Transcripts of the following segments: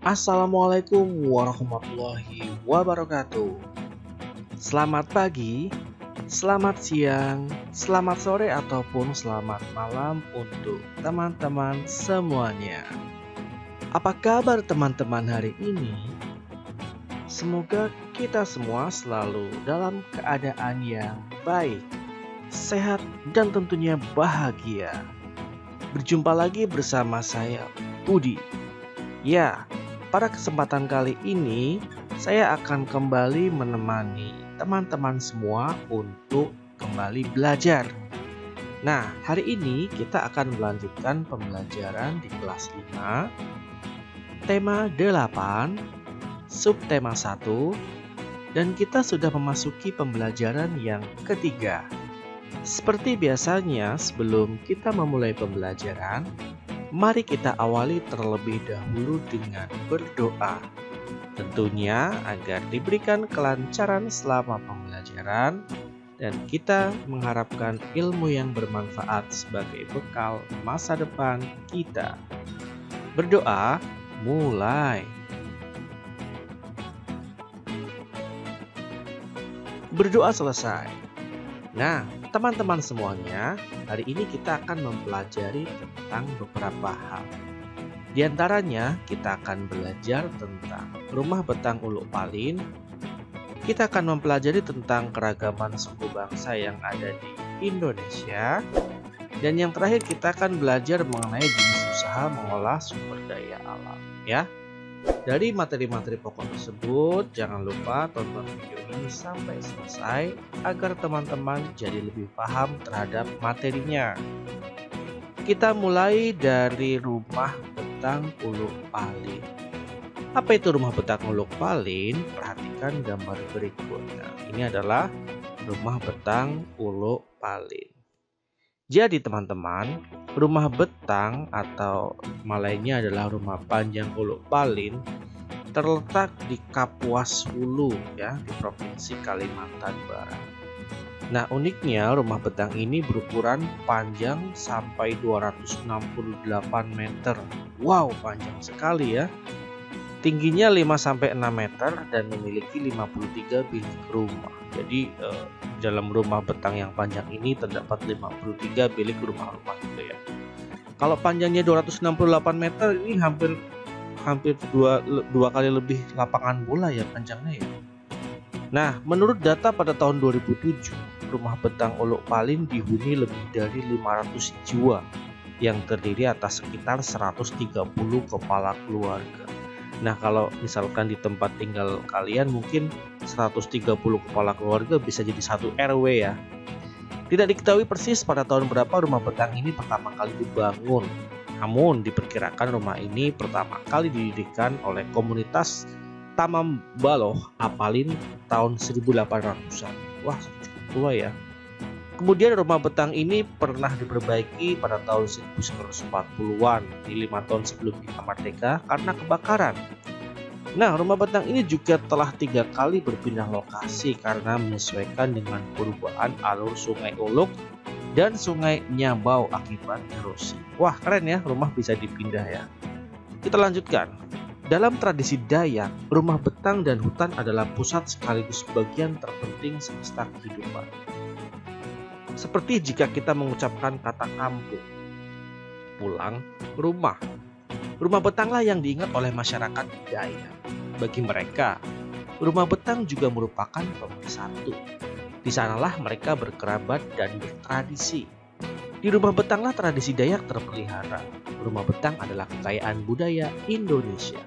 Assalamualaikum warahmatullahi wabarakatuh. Selamat pagi, selamat siang, selamat sore ataupun selamat malam untuk teman-teman semuanya. Apa kabar teman-teman hari ini? Semoga kita semua selalu dalam keadaan yang baik, sehat, dan tentunya bahagia. Berjumpa lagi bersama saya, Budi. Ya, pada kesempatan kali ini saya akan kembali menemani teman-teman semua untuk kembali belajar. Nah, hari ini kita akan melanjutkan pembelajaran di kelas 5, tema 8, subtema 1, dan kita sudah memasuki pembelajaran yang ketiga. Seperti biasanya, sebelum kita memulai pembelajaran, mari kita awali terlebih dahulu dengan berdoa. Tentunya agar diberikan kelancaran selama pembelajaran dan kita mengharapkan ilmu yang bermanfaat sebagai bekal masa depan kita. Berdoa, mulai. Berdoa selesai. Nah, teman-teman semuanya, hari ini kita akan mempelajari tentang beberapa hal. Di antaranya, kita akan belajar tentang rumah betang Uluk Palin. Kita akan mempelajari tentang keragaman suku bangsa yang ada di Indonesia. Dan yang terakhir, kita akan belajar mengenai jenis usaha mengolah sumber daya alam. Ya, dari materi-materi pokok tersebut, jangan lupa tonton video ini sampai selesai agar teman-teman jadi lebih paham terhadap materinya. Kita mulai dari rumah betang Uluk Palin. Apa itu rumah betang Uluk Palin? Perhatikan gambar berikut. Nah, ini adalah rumah betang Uluk Palin. Jadi teman-teman, rumah betang atau lainnya adalah rumah panjang Uluk Palin terletak di Kapuas Hulu ya, di Provinsi Kalimantan Barat. Nah, uniknya rumah betang ini berukuran panjang sampai 268 meter. Wow, panjang sekali ya. Tingginya 5-6 meter dan memiliki 53 bilik rumah. Jadi dalam rumah betang yang panjang ini terdapat 53 bilik rumah-rumah gitu ya. Kalau panjangnya 268 meter, ini hampir dua kali lebih lapangan bola ya panjangnya ya. Nah, menurut data pada tahun 2007, rumah betang Uluk Palin dihuni lebih dari 500 jiwa yang terdiri atas sekitar 130 kepala keluarga. Nah, kalau misalkan di tempat tinggal kalian mungkin 130 kepala keluarga bisa jadi satu RW ya. Tidak diketahui persis pada tahun berapa rumah betang ini pertama kali dibangun. Namun diperkirakan rumah ini pertama kali didirikan oleh komunitas Tamambaloh Apalin tahun 1800-an. Wah, cukup tua ya. Kemudian rumah betang ini pernah diperbaiki pada tahun 1940-an, di 5 tahun sebelum kita merdeka karena kebakaran. Nah, rumah betang ini juga telah 3 kali berpindah lokasi karena menyesuaikan dengan perubahan alur Sungai Uluk dan Sungai Nyabau akibat erosi. Wah, keren ya, rumah bisa dipindah ya. Kita lanjutkan. Dalam tradisi Dayak, rumah betang dan hutan adalah pusat sekaligus bagian terpenting semesta kehidupan. Seperti jika kita mengucapkan kata kampung, pulang rumah. Rumah betanglah yang diingat oleh masyarakat Dayak. Bagi mereka, rumah betang juga merupakan pemersatu. Di sanalah mereka berkerabat dan bertradisi. Di rumah betanglah tradisi Dayak terpelihara. Rumah betang adalah kekayaan budaya Indonesia.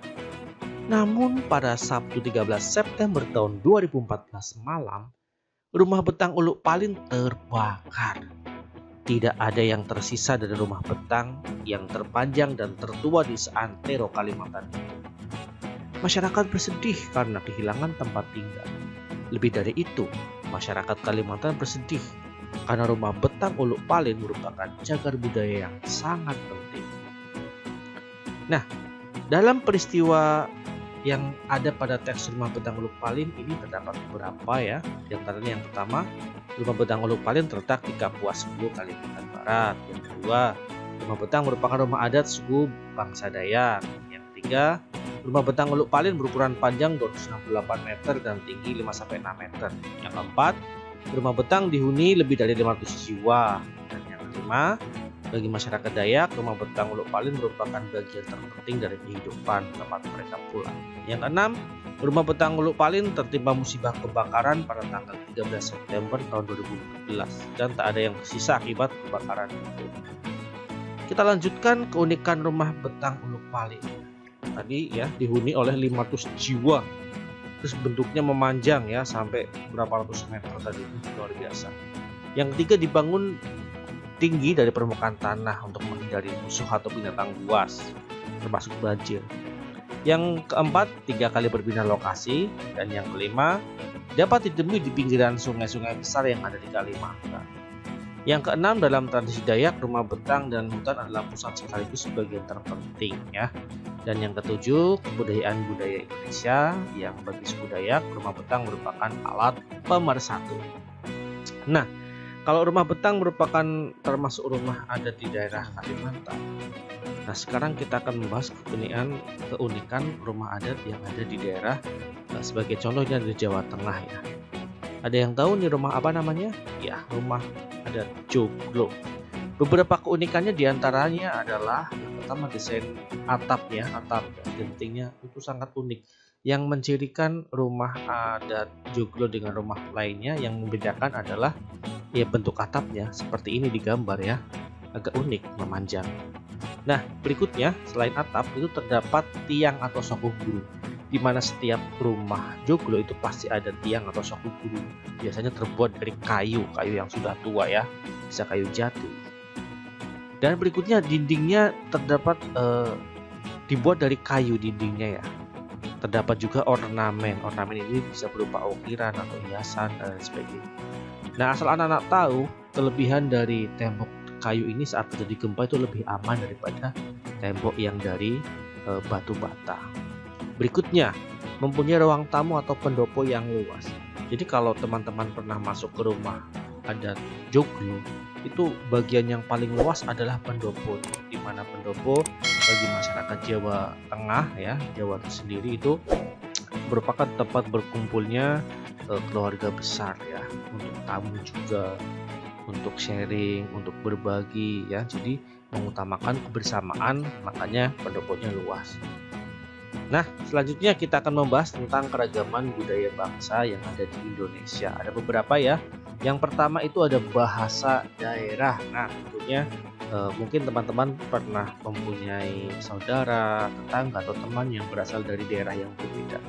Namun pada Sabtu 13 September tahun 2014 malam, rumah betang Uluk Palin terbakar. Tidak ada yang tersisa dari rumah betang yang terpanjang dan tertua di seantero Kalimantan itu. Masyarakat bersedih karena kehilangan tempat tinggal. Lebih dari itu, masyarakat Kalimantan bersedih karena rumah betang Uluk Palin merupakan cagar budaya yang sangat penting. Nah, dalam peristiwa yang ada pada teks rumah betang Uluk Palin ini terdapat beberapa ya. Di antaranya yang pertama, rumah betang Uluk Palin terletak di Kapuas Hulu, Kalimantan Barat. Yang kedua, rumah betang merupakan rumah adat suku bangsa Dayak. Yang ketiga, Rumah betang Uluk Palin berukuran panjang 268 meter dan tinggi 5-6 meter. Yang keempat, rumah betang dihuni lebih dari 500 jiwa. Dan yang kelima, bagi masyarakat Dayak, rumah betang Uluk Palin merupakan bagian terpenting dari kehidupan tempat mereka pulang. Yang keenam, rumah betang Uluk Palin tertimpa musibah kebakaran pada tanggal 13 September tahun 2014 dan tak ada yang tersisa akibat kebakaran itu. Kita lanjutkan keunikan rumah betang Uluk Palin. Tadi ya dihuni oleh 500 jiwa. Terus bentuknya memanjang ya sampai berapa ratus meter tadi, luar biasa. Yang ketiga, dibangun tinggi dari permukaan tanah untuk menghindari musuh atau binatang buas, termasuk banjir. Yang keempat, 3 kali berpindah lokasi. Dan yang kelima, dapat ditemui di pinggiran sungai-sungai besar yang ada di Kalimantan. Yang keenam, dalam tradisi Dayak, rumah betang dan hutan adalah pusat sekaligus bagian terpenting ya. Dan yang ketujuh, kebudayaan budaya Indonesia yang bagi suku Dayak, rumah betang merupakan alat pemersatu. Nah, kalau rumah betang merupakan termasuk rumah adat di daerah Kalimantan. Nah, sekarang kita akan membahas keunikan rumah adat yang ada di daerah, sebagai contohnya di Jawa Tengah ya. Ada yang tahu nih rumah apa namanya? Ya, rumah adat Joglo. Beberapa keunikannya diantaranya adalah yang pertama, desain atapnya, atap gentingnya itu sangat unik. Yang mencirikan rumah adat Joglo dengan rumah lainnya yang membedakan adalah ya bentuk atapnya seperti ini di gambar ya, agak unik, memanjang. Nah, berikutnya selain atap itu terdapat tiang atau soko guru, di mana setiap rumah Joglo itu pasti ada tiang atau soko guru. Biasanya terbuat dari kayu yang sudah tua ya, bisa kayu jati. Dan berikutnya dindingnya terdapat dibuat dari kayu dindingnya ya. Terdapat juga ornamen ini bisa berupa ukiran atau hiasan dan sebagainya. Nah, asal anak-anak tahu, kelebihan dari tembok kayu ini saat terjadi gempa itu lebih aman daripada tembok yang dari batu bata. Berikutnya, mempunyai ruang tamu atau pendopo yang luas. Jadi kalau teman-teman pernah masuk ke rumah adat Joglo, itu bagian yang paling luas adalah pendopo, di mana pendopo bagi masyarakat Jawa Tengah ya, Jawa tersendiri itu merupakan tempat berkumpulnya keluarga besar ya, untuk tamu juga, untuk sharing, untuk berbagi ya. Jadi mengutamakan kebersamaan, makanya pendoponya luas. Nah, selanjutnya kita akan membahas tentang keragaman budaya bangsa yang ada di Indonesia. Ada beberapa ya. Yang pertama itu ada bahasa daerah. Nah, tentunya mungkin teman-teman pernah mempunyai saudara, tetangga, atau teman yang berasal dari daerah yang berbeda.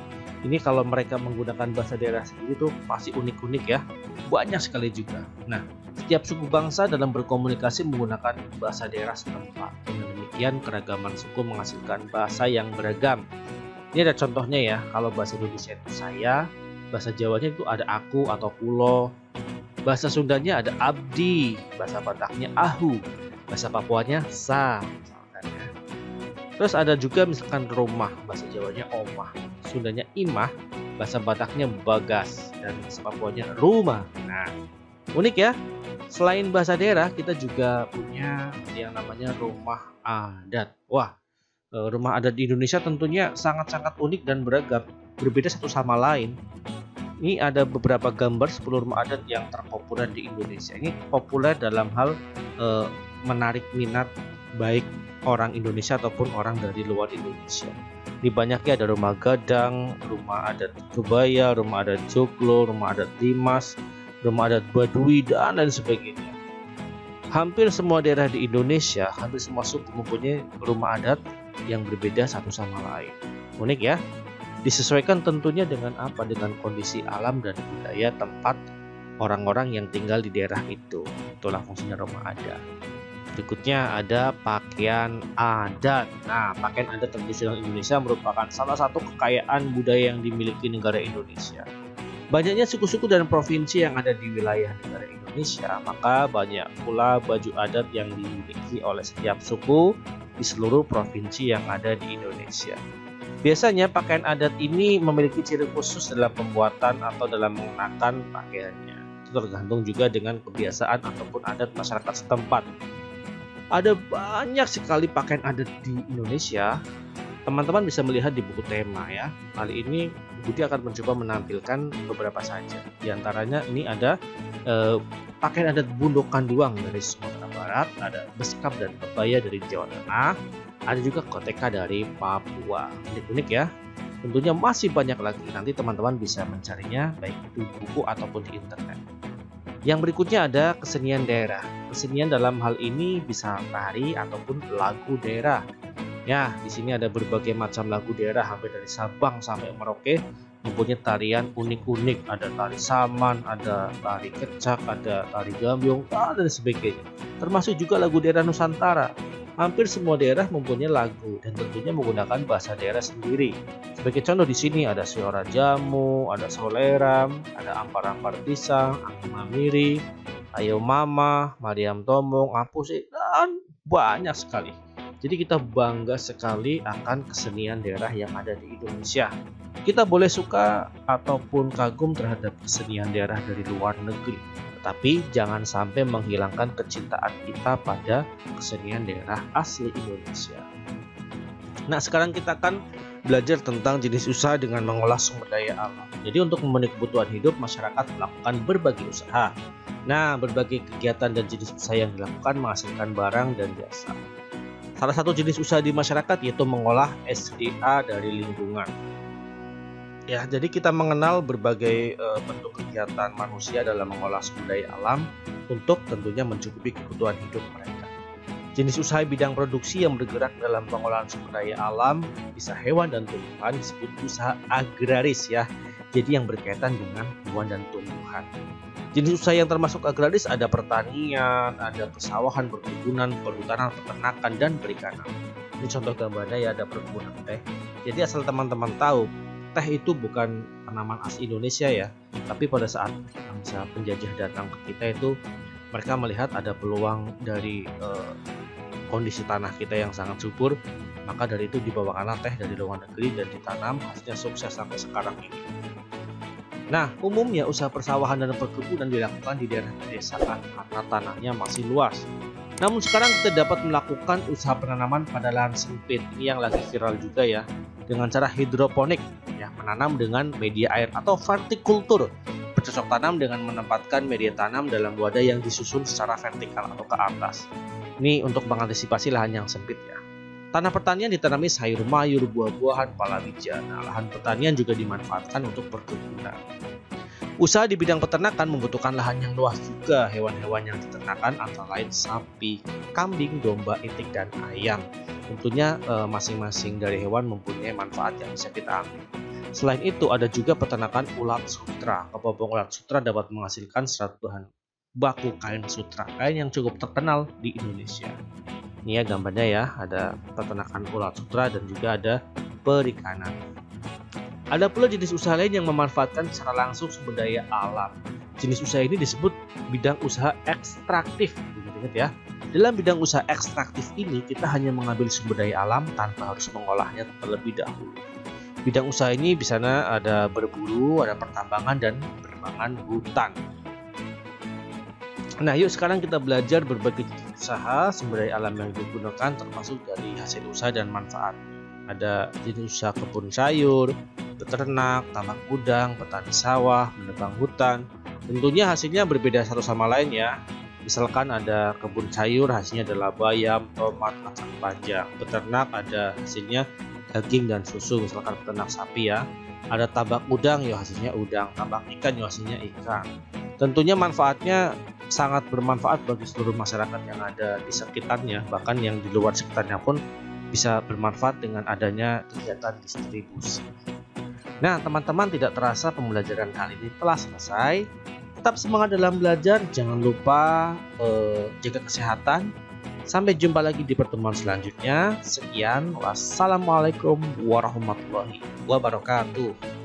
Ini kalau mereka menggunakan bahasa daerah sendiri itu pasti unik-unik ya. Banyak sekali juga. Nah, setiap suku bangsa dalam berkomunikasi menggunakan bahasa daerah setempat. Dengan demikian, keragaman suku menghasilkan bahasa yang beragam. Ini ada contohnya ya. Kalau bahasa Indonesia itu saya, bahasa Jawanya itu ada aku atau kulo. Bahasa Sundanya ada abdi, bahasa Bataknya ahu, bahasa Papuanya sa, misalkan ya. Terus ada juga misalkan rumah, bahasa Jawanya omah, Sundanya imah, bahasa Bataknya bagas, dan bahasa Papuanya rumah. Nah, unik ya. Selain bahasa daerah, kita juga punya yang namanya rumah adat. Wah, rumah adat di Indonesia tentunya sangat-sangat unik dan beragam, berbeda satu sama lain. Ini ada beberapa gambar 10 rumah adat yang terpopuler di Indonesia. Ini populer dalam hal menarik minat baik orang Indonesia ataupun orang dari luar Indonesia. Di banyaknya ada rumah Gadang, rumah adat Kebaya, rumah adat Joglo, rumah adat Dimas, rumah adat Baduy, dan lain sebagainya. Hampir semua daerah di Indonesia, hampir semua suku mempunyai rumah adat yang berbeda satu sama lain. Unik ya. Disesuaikan tentunya dengan apa? Dengan kondisi alam dan budaya tempat orang-orang yang tinggal di daerah itu. Itulah fungsinya rumah adat. Berikutnya ada pakaian adat. Nah, pakaian adat tradisional Indonesia merupakan salah satu kekayaan budaya yang dimiliki negara Indonesia. Banyaknya suku-suku dan provinsi yang ada di wilayah negara Indonesia, maka banyak pula baju adat yang dimiliki oleh setiap suku di seluruh provinsi yang ada di Indonesia. Biasanya pakaian adat ini memiliki ciri khusus dalam pembuatan atau dalam mengenakan pakaiannya. Itu tergantung juga dengan kebiasaan ataupun adat masyarakat setempat. Ada banyak sekali pakaian adat di Indonesia. Teman-teman bisa melihat di buku tema ya. Kali ini Budi akan mencoba menampilkan beberapa saja. Di antaranya ini ada pakaian adat Bundo Kanduang dari Sumatera Barat, ada beskap dan kebaya dari Jawa Tengah, ada juga koteka dari Papua. Unik-unik ya. Tentunya masih banyak lagi. Nanti teman-teman bisa mencarinya baik itu buku ataupun di internet. Yang berikutnya ada kesenian daerah. Kesenian dalam hal ini bisa tari ataupun lagu daerah. Ya, di sini ada berbagai macam lagu daerah hampir dari Sabang sampai Merauke, mempunyai tarian unik-unik. Ada tari saman, ada tari kecak, ada tari gambyong, dan sebagainya. Termasuk juga lagu daerah Nusantara. Hampir semua daerah mempunyai lagu dan tentunya menggunakan bahasa daerah sendiri. Sebagai contoh di sini ada Suara Jamu, ada Soleram, ada Ampar-ampar Pisang, Angin Mamiri, Ayo Mama, Mariam Tomong, Apusi, dan banyak sekali. Jadi kita bangga sekali akan kesenian daerah yang ada di Indonesia. Kita boleh suka ataupun kagum terhadap kesenian daerah dari luar negeri, tetapi jangan sampai menghilangkan kecintaan kita pada kesenian daerah asli Indonesia. Nah, sekarang kita akan belajar tentang jenis usaha dengan mengolah sumber daya alam. Jadi untuk memenuhi kebutuhan hidup, masyarakat melakukan berbagai usaha. Nah, berbagai kegiatan dan jenis usaha yang dilakukan menghasilkan barang dan jasa. Salah satu jenis usaha di masyarakat yaitu mengolah SDA dari lingkungan. Ya, jadi kita mengenal berbagai bentuk kegiatan manusia dalam mengolah sumber daya alam untuk tentunya mencukupi kebutuhan hidup mereka. Jenis usaha bidang produksi yang bergerak dalam pengolahan sumber daya alam, bisa hewan dan tumbuhan, disebut usaha agraris ya. Jadi yang berkaitan dengan hewan dan tumbuhan. Jenis usaha yang termasuk agraris ada pertanian, ada persawahan, perkebunan, perhutanan, peternakan, dan perikanan. Ini contoh gambarnya ya, ada perkebunan teh. Jadi asal teman-teman tahu, teh itu bukan tanaman asli Indonesia ya, tapi pada saat bangsa penjajah datang ke kita itu, mereka melihat ada peluang dari kondisi tanah kita yang sangat subur, maka dari itu dibawakanlah teh dari luar negeri dan ditanam, hasilnya sukses sampai sekarang ini. Nah, umumnya usaha persawahan dan perkebunan dilakukan di daerah pedesaan karena tanahnya masih luas. Namun sekarang kita dapat melakukan usaha penanaman pada lahan sempit, ini yang lagi viral juga ya, dengan cara hidroponik, ya, menanam dengan media air atau vertikultur, bercocok tanam dengan menempatkan media tanam dalam wadah yang disusun secara vertikal atau ke atas. Ini untuk mengantisipasi lahan yang sempit ya. Tanah pertanian ditanami sayur mayur, buah-buahan, palawija. Nah, lahan pertanian juga dimanfaatkan untuk perkebunan. Usaha di bidang peternakan membutuhkan lahan yang luas juga. Hewan-hewan yang diternakan antara lain sapi, kambing, domba, itik, dan ayam. Tentunya masing-masing dari hewan mempunyai manfaat yang bisa kita ambil. Selain itu ada juga peternakan ulat sutra. Kepompong ulat sutra dapat menghasilkan serat bahan baku kain sutra, kain yang cukup terkenal di Indonesia. Ini ya gambarnya ya, ada peternakan ulat sutra dan juga ada perikanan. Ada pula jenis usaha lain yang memanfaatkan secara langsung sumber daya alam. Jenis usaha ini disebut bidang usaha ekstraktif. Ingat ya, dalam bidang usaha ekstraktif ini kita hanya mengambil sumber daya alam tanpa harus mengolahnya terlebih dahulu. Bidang usaha ini di sana ada berburu, ada pertambangan dan pengembangan hutan. Nah, yuk sekarang kita belajar berbagai usaha sumber daya alam yang digunakan termasuk dari hasil usaha dan manfaat. Ada jenis usaha kebun sayur, beternak, tambak udang, petani sawah, menebang hutan. Tentunya hasilnya berbeda satu sama lain ya. Misalkan ada kebun sayur, hasilnya adalah bayam, tomat, kacang panjang. Beternak ada hasilnya daging dan susu, misalkan peternak sapi ya. Ada tambak udang, ya hasilnya udang. Tambak ikan, ya hasilnya ikan. Tentunya manfaatnya sangat bermanfaat bagi seluruh masyarakat yang ada di sekitarnya, bahkan yang di luar sekitarnya pun bisa bermanfaat dengan adanya kegiatan distribusi. Nah, teman-teman, tidak terasa pembelajaran kali ini telah selesai. Tetap semangat dalam belajar, jangan lupa jaga kesehatan. Sampai jumpa lagi di pertemuan selanjutnya. Sekian, wassalamualaikum warahmatullahi wabarakatuh.